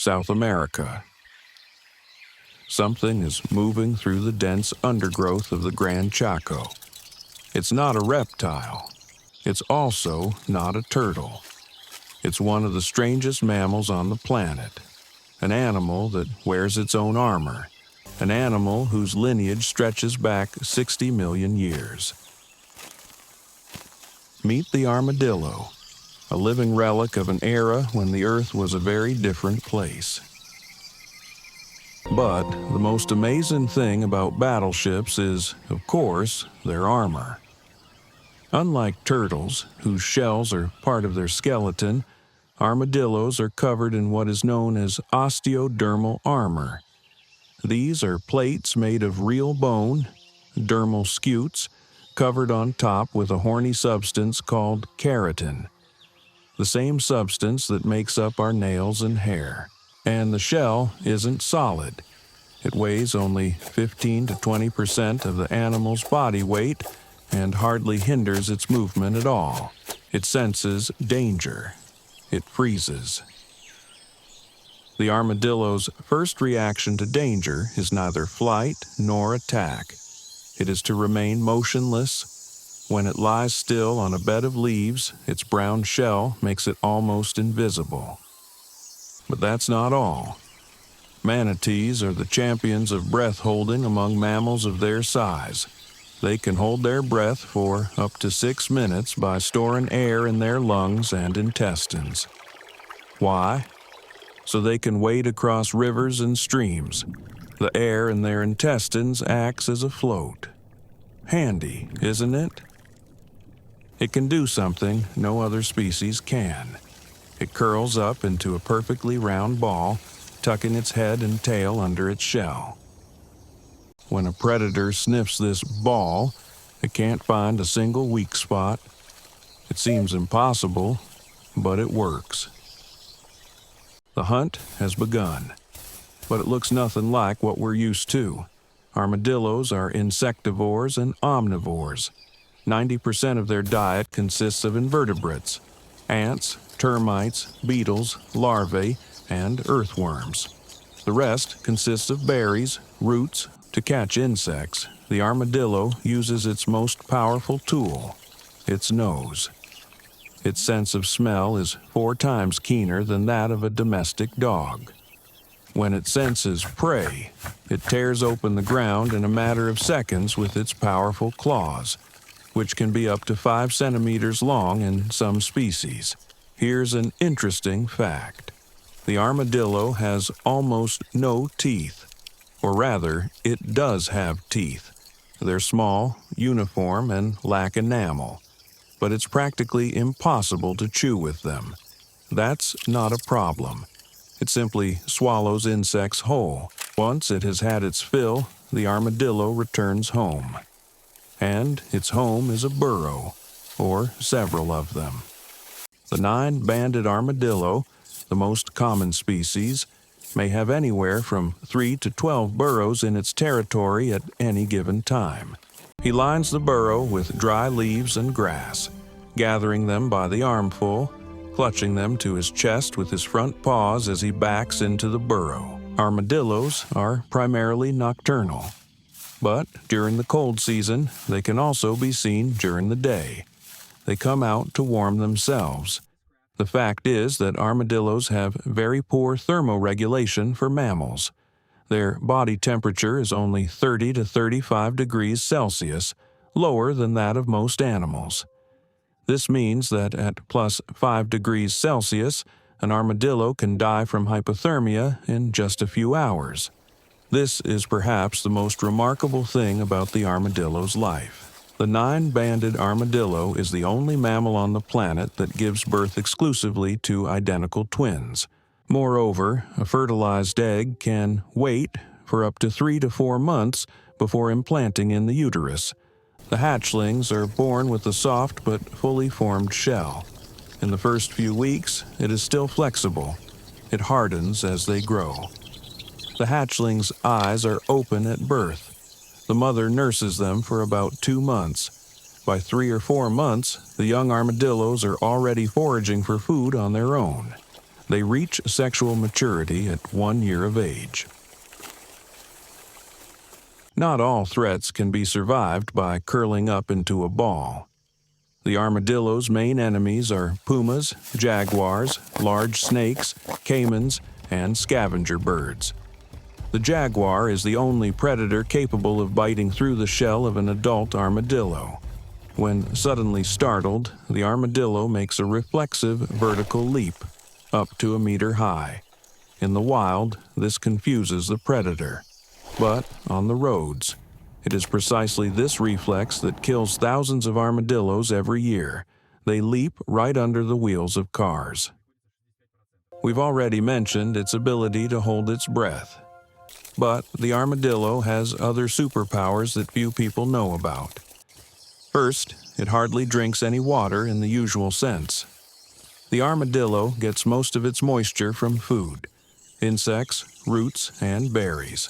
South America. Something is moving through the dense undergrowth of the Gran Chaco. It's not a reptile. It's also not a turtle. It's one of the strangest mammals on the planet, an animal that wears its own armor, an animal whose lineage stretches back 60 million years. Meet the armadillo, a living relic of an era when the Earth was a very different place. But the most amazing thing about battleships is, of course, their armor. Unlike turtles, whose shells are part of their skeleton, armadillos are covered in what is known as osteodermal armor. These are plates made of real bone, dermal scutes, covered on top with a horny substance called keratin, the same substance that makes up our nails and hair. And the shell isn't solid. It weighs only 15 to 20% of the animal's body weight and hardly hinders its movement at all. It senses danger. It freezes. The armadillo's first reaction to danger is neither flight nor attack. It is to remain motionless. When it lies still on a bed of leaves, its brown shell makes it almost invisible. But that's not all. Manatees are the champions of breath-holding among mammals of their size. They can hold their breath for up to 6 minutes by storing air in their lungs and intestines. Why? So they can wade across rivers and streams. The air in their intestines acts as a float. Handy, isn't it? It can do something no other species can. It curls up into a perfectly round ball, tucking its head and tail under its shell. When a predator sniffs this ball, it can't find a single weak spot. It seems impossible, but it works. The hunt has begun, but it looks nothing like what we're used to. Armadillos are insectivores and omnivores. 90% of their diet consists of invertebrates: ants, termites, beetles, larvae, and earthworms. The rest consists of berries, roots. To catch insects, the armadillo uses its most powerful tool, its nose. Its sense of smell is 4 times keener than that of a domestic dog. When it senses prey, it tears open the ground in a matter of seconds with its powerful claws, which can be up to 5 centimeters long in some species. Here's an interesting fact. The armadillo has almost no teeth. Or rather, it does have teeth. They're small, uniform, and lack enamel. But it's practically impossible to chew with them. That's not a problem. It simply swallows insects whole. Once it has had its fill, the armadillo returns home. And its home is a burrow, or several of them. The 9-banded armadillo, the most common species, may have anywhere from 3 to 12 burrows in its territory at any given time. He lines the burrow with dry leaves and grass, gathering them by the armful, clutching them to his chest with his front paws as he backs into the burrow. Armadillos are primarily nocturnal, but during the cold season, they can also be seen during the day. They come out to warm themselves. The fact is that armadillos have very poor thermoregulation for mammals. Their body temperature is only 30 to 35 degrees Celsius, lower than that of most animals. This means that at plus 5 degrees Celsius, an armadillo can die from hypothermia in just a few hours. This is perhaps the most remarkable thing about the armadillo's life. The 9-banded armadillo is the only mammal on the planet that gives birth exclusively to identical twins. Moreover, a fertilized egg can wait for up to 3 to 4 months before implanting in the uterus. The hatchlings are born with a soft but fully formed shell. In the first few weeks, it is still flexible. It hardens as they grow. The hatchlings' eyes are open at birth. The mother nurses them for about 2 months. By 3 or 4 months, the young armadillos are already foraging for food on their own. They reach sexual maturity at 1 year of age. Not all threats can be survived by curling up into a ball. The armadillo's main enemies are pumas, jaguars, large snakes, caimans, and scavenger birds. The jaguar is the only predator capable of biting through the shell of an adult armadillo. When suddenly startled, the armadillo makes a reflexive vertical leap, up to a meter high. In the wild, this confuses the predator. But on the roads, it is precisely this reflex that kills thousands of armadillos every year. They leap right under the wheels of cars. We've already mentioned its ability to hold its breath. But the armadillo has other superpowers that few people know about. First, it hardly drinks any water in the usual sense. The armadillo gets most of its moisture from food, insects, roots, and berries.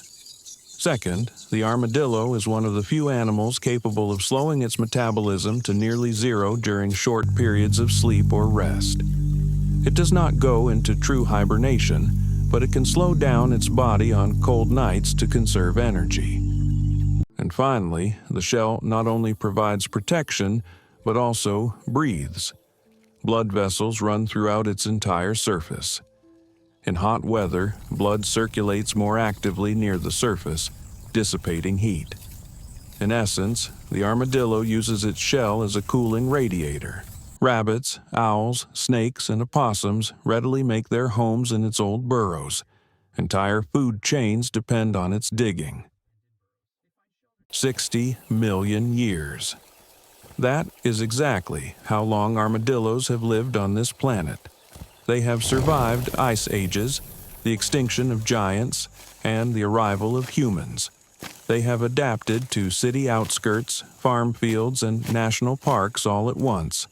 Second, the armadillo is one of the few animals capable of slowing its metabolism to nearly zero during short periods of sleep or rest. It does not go into true hibernation, but it can slow down its body on cold nights to conserve energy. And finally, the shell not only provides protection, but also breathes. Blood vessels run throughout its entire surface. In hot weather, blood circulates more actively near the surface, dissipating heat. In essence, the armadillo uses its shell as a cooling radiator. Rabbits, owls, snakes, and opossums readily make their homes in its old burrows. Entire food chains depend on its digging. 60 million years. That is exactly how long armadillos have lived on this planet. They have survived ice ages, the extinction of giants, and the arrival of humans. They have adapted to city outskirts, farm fields, and national parks all at once.